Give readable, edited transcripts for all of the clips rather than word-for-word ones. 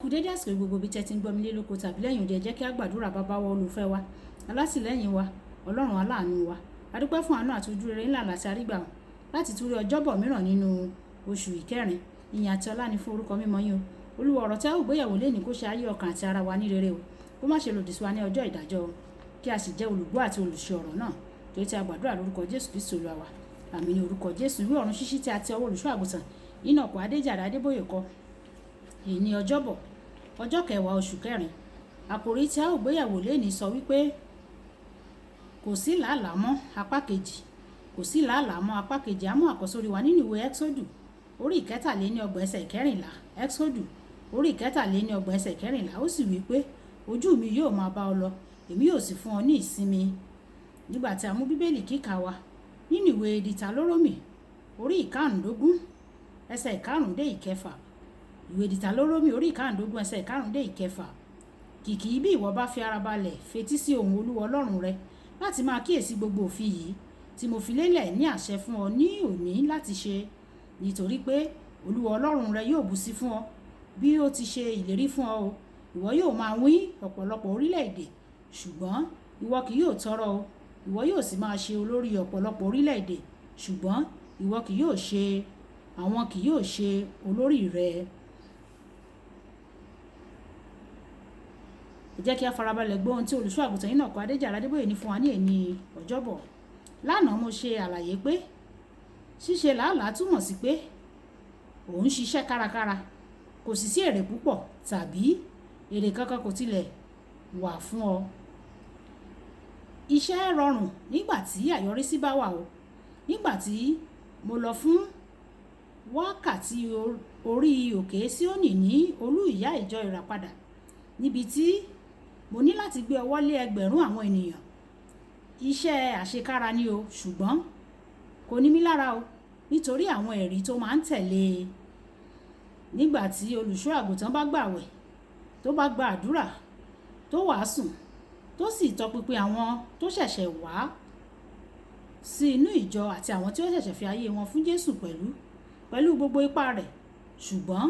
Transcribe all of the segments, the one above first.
Kú dédé àsìkò gbogbo bí tẹ́ ti ń gbọ́ mi lé lóko tàbí lẹ́yìn òde, ẹ jẹ́ kí a gbàdúrà. Bàbá wa olùfẹ́ wa, alátìlẹ́yìn wa, ọlọ́run aláàánú wa, a dúpẹ́ fún àánú àti ojú rere ńlá láti àrígbà láti tún rí ọjọ́bọ̀ mìíràn nínú oṣù ìkẹrin. Ìyìn àti ọlá ni fún orúkọ mímọ́ yín o. Olúwa, ọ̀rọ̀ tí a ó gbéyẹ̀wò lénìí kó ṣe ayé ọkàn àti ara wa ní rere o, kó má ṣe lòdì sí wa ní ọjọ́ ìdájọ́ o, kí a sì jẹ́ olùgbọ́ àti olùṣe ọ̀rọ̀ náà, torí tí a gbàdúrà lórúkọ Jésù Kristi Olúwa wa. Àmín ní orúkọ Jésù. Ìwé ọ̀run ṣíṣí tí a ti ọwọ́ olùṣọ́ àgùntàn Enoch Adéjàre Adébóyè kọ. Èyí ni ọjọ́bọ̀ ọjọ́ kẹwàá oṣù kẹrin. Àkòrí tí a ó gbéyẹ̀wò lénìí sọ wípé kò sí làálàá mọ́ apá kejì. Kò sí làálàá mọ́ apá kejì. A mú àkọ́sórí wa nínú ìwé Ẹ́xódù orí ìkẹtàléníọgbọ̀n ẹsẹ̀ ìkẹrìnlá. Ẹ́xódù orí ìkẹtàléníọgbọ̀n ẹsẹ̀ ìkẹrìnlá. Ó sì wí pé ojú mi yóò máa bá ọ lọ, èmi yóò sì fún ọ ní ìsinmi. Nígbà tí a mú bíbélì kíkà wa nínú ìwé Dìtàlórómì orí ìkarùndógún ẹsẹ̀ ìkarùn dé ìkẹfà. Ìwé Dìtàlórómì orí ìkarùndógún ẹsẹ̀ ìkarùn dé ìkẹfà. Kìkì bí ìwọ bá fi ara balẹ̀ fetí sí ohùn Olúwa Ọlọ́run rẹ láti máa kíyèsí gbogbo òfin yìí tí mo fi lélẹ̀ ní àṣẹ fún ọ ní òní láti ṣe, nítorí pé Olúwa Ọlọ́run rẹ yóò bùsí fún ọ bí ó ti ṣe ìlérí fún ọ o. Ìwọ yóò máa wín ọ̀pọ̀lọpọ̀ orílẹ̀-èdè, ṣùgbọ́n ìwọ kì yóò tọrọ o. Ìwọ yóò sì máa ṣe olórí ọ̀pọ̀lọpọ̀ orílẹ̀-èdè, ṣùgbọ́n ìwọ kì yóò ṣe àwọn kì yóò ṣe olórí rẹ. Ẹ jẹ́ kí a farabalẹ̀ gbọ́ ohun tí olùṣọ́ àgùntàn Enoch Adéjàre Adébóyè ní fún wa ní èní ọjọ́bọ̀. Lánàá mo ṣe àlàyé pé ṣíṣe làálàá túmọ̀ sí pé ò ń ṣiṣẹ́ kárakára, kò sì sí èrè púpọ̀ tàbí èrè kankan kò tilẹ̀ wà fún ọ. Iṣẹ́ rọrùn nígbà tí àyọrísí bá wà o. Nígbà tí mo lọ fún wákàtí orí òkè Síónì ní olú ìyá ìjọ ìràpadà, níbi tí mo ní láti gbé ọwọ́ lé ẹgbẹ̀rún àwọn ènìyàn. Iṣẹ́ àṣekára ni o, ṣùgbọ́n kò ní mí lára o, nítorí àwọn ẹ̀rí tó máa ń tẹ̀lé e. Nígbà tí olùṣọ́ àgùntàn bá gbààwẹ̀, tó bá gba àdúrà, tó wàásùn, tó sì tọpinpin àwọn tó ṣẹ̀ṣẹ̀ wá sí inú ìjọ àti àwọn tí ó ṣẹ̀ṣẹ̀ fi ayé wọn fún Jésù pẹ̀lú gbogbo ipá rẹ̀, ṣùgbọ́n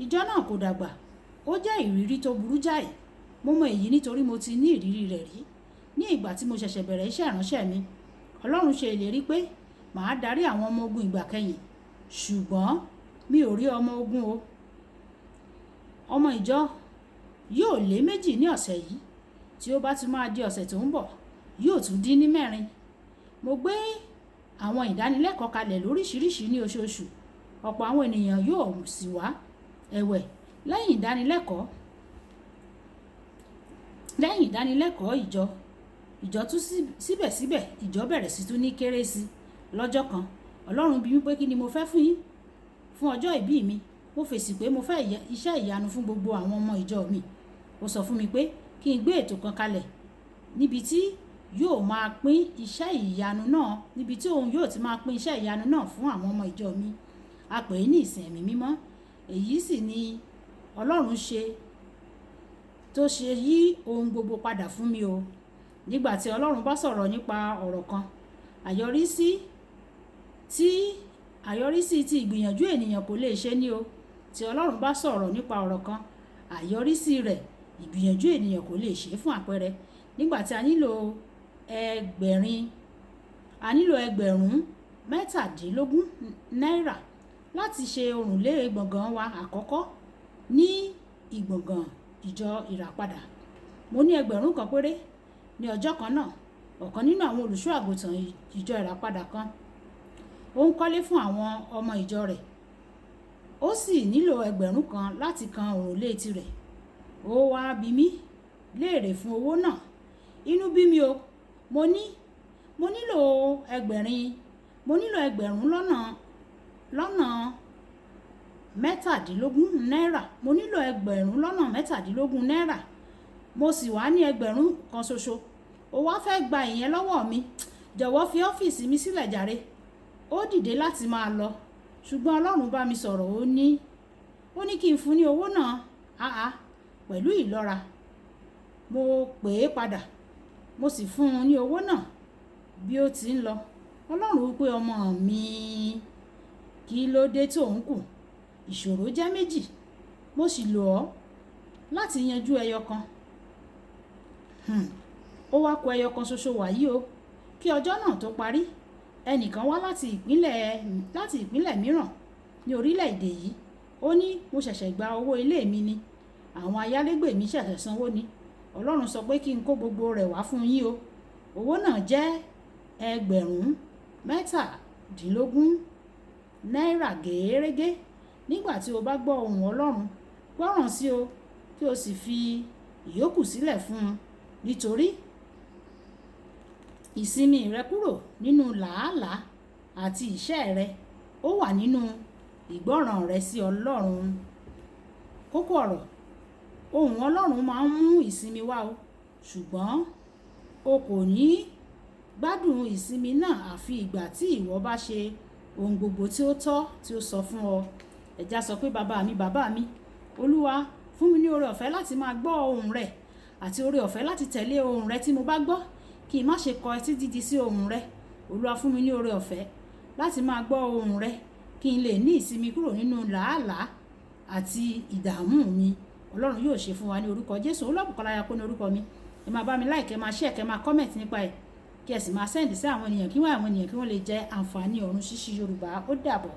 ìjọ náà kò dàgbà. Ó jẹ́ ìrírí tó burú jáì. Mo mọ èyí nítorí mo ti ní ìrírí rẹ̀ rí. Ní ìgbà tí mo ṣẹ̀ṣẹ̀ bẹ̀rẹ̀ iṣẹ́ ìránṣẹ́ mi, Ọlọ́run ṣe ìlérí pé màá darí àwọn ọmọ ogun ìgbà kẹyìn, ṣùgbọ́n mi ò rí ọmọ ogun o. Ọmọ ìjọ yóò lé méjì ní ọ̀sẹ̀ yìí, tí ó bá tún máa di ọ̀sẹ̀ tó ń bọ̀ yóò tún dín ní 4. Mo gbé àwọn ìdánilẹ́kọ̀ọ́ kalẹ̀ lóríṣiríṣi ní oṣooṣù. Ọ̀pọ̀ àwọn ènìyàn yóò sì wá ẹ̀wẹ̀. Lẹ́yìn ìdánilẹ́kọ̀ọ́ ìjọ tún síbẹ̀síbẹ̀ ìjọ bẹ̀rẹ̀ sí tún ní kéré sí. Lọ́jọ́ kan Ọlọ́run bi mí pé kí ni mo fẹ́ fún yín fún ọjọ́ ìbí mi. Mo fèsì pé mo fẹ́ iṣẹ́ ìyanu fún gbogbo àwọn ọmọ ìjọ mi. Ó sọ fún mi pé kí n gbé ètò kan kalẹ̀ níbi tí yóò máa pín iṣẹ́ ìyanu náà, níbi tí òun yóò ti máa pín iṣẹ́ ìyanu náà fún àwọn ọmọ ìjọ mi. A pè é ní ìsìn ẹ̀mí mímọ́. Èyí sì ni Ọlọ́run ṣe tó ṣe yí ohun gbogbo padà fún mi o. Nígbà tí Ọlọ́run bá sọ̀rọ̀ nípa ọ̀rọ̀ kan, àyọrísí tí ìgbìyànjú ènìyàn kò lè ṣe ní o. Tí Ọlọ́run bá sọ̀rọ̀ nípa ọ̀rọ̀ kan, àyọrísí rẹ̀ ìgbìyànjú ènìyàn kò lè ṣe. Fún àpẹẹrẹ, nígbà tí a nílò ẹgbẹ̀rún mẹ́tàdínlógún náírà láti ṣe òrùlé gbọ̀ngàn wa àkọ́kọ́ ní ìgbọ̀ngàn ìjọ ìràpadà. Mo ní ẹgbẹ̀rún kan péré. Ní ọjọ́ kan náà, ọ̀kan nínú àwọn olùṣọ́ àgùntàn ìjọ ìràpadà kan, ó ń kọ́lé fún àwọn ọmọ ìjọ rẹ̀. Ó sì nílò ẹgbẹ̀rún kan láti kan òrùlé tirẹ̀. Ó wá bi mí léèrè fún owó náà. Inú bí mi o. Mo nílò ẹgbẹ̀rún lọ́nà mẹ́tàdínlógún náírà. Mo nílò ẹgbẹ̀rún lọ́nà mẹ́tàdínlógún náírà. Mo sì wá ní ẹgbẹ̀rún kan ṣoṣo. Ó wá fẹ́ gba ìyẹn lọ́wọ́ mi. Jọ̀wọ́ fi ọ́fíìsì mi sílẹ̀ jàre. Ó dìde láti máa lọ, ṣùgbọ́n Ọlọ́run bá mi sọ̀rọ̀. Ó ní kí n fún ní owó náà pẹ̀lú ìlọ́ra. Mo pè é padà, mo sì fún un ní owó náà. Bí ó ti ń lọ, Ọlọ́run wí pé ọmọ mi, kí ló dé tó ń kù? Ìṣòro jẹ́ méjì. Mo sì lò ọ́ láti yanjú ẹyọ kan. Ó wá kù ẹyọ kan ṣoṣo wàyí o. Kí ọjọ́ náà tó parí, ẹnìkan wá láti ìpínlẹ̀ mìíràn ní orílẹ̀-èdè yìí. Ó ní mo ṣẹ̀ṣẹ̀ gba owó ilé mi ni, àwọn ayálégbé mi ṣẹ̀ṣẹ̀ sanwó ni. Ọlọ́run sọ pé kí n kó gbogbo rẹ̀ wá fún yín o. Owó náà jẹ́ $17,000 gẹ́rẹ́gẹ́. Nígbà tí o bá gbọ́ ohùn Ọlọ́run, gbọ́ràn sí o, kí o sì fi ìyókù sílẹ̀ fún un. Nítorí ìsinmi rẹ kúrò nínú làálàá àti ìṣẹ́ rẹ ó wà nínú ìgbọ́ràn rẹ sí Ọlọ́run. Kókó ọ̀rọ̀: ohùn Ọlọ́run máa ń mú ìsinmi wá o, ṣùgbọ́n o kò ní gbádùn ìsinmi náà àfi ìgbà tí ìwọ bá ṣe ohun gbogbo tí ó tọ́ tí ó sọ fún ọ. Ẹja sọ pé bàbá mi, Olúwa fún mi ní oore ọ̀fẹ́ láti máa gbọ́ ohùn rẹ àti oore ọ̀fẹ́ láti tẹ̀lé ohùn rẹ tí mo bá gbọ́, kí n má ṣe kọ etí dídi sí ohùn rẹ. Olúwa fún mi ní oore ọ̀fẹ́ láti máa gbọ́ ohùn rẹ, kí n lè ní ìsinmi kúrò nínú làálàá àti ìdààmú mi. Ọlọ́run yóò ṣe fún wa ní orúkọ Jésù. Olúbùkọ́lá Ayákó ní orúkọ mi. Ẹ máa bá mi like, ẹ máa share, ẹ máa comment nípa ẹ̀, kí ẹ sì máa send sí àwọn ènìyàn kí wọ́n lè jẹ àǹfààní ọ̀run ṣíṣí Yorùbá. Ó dàbọ̀.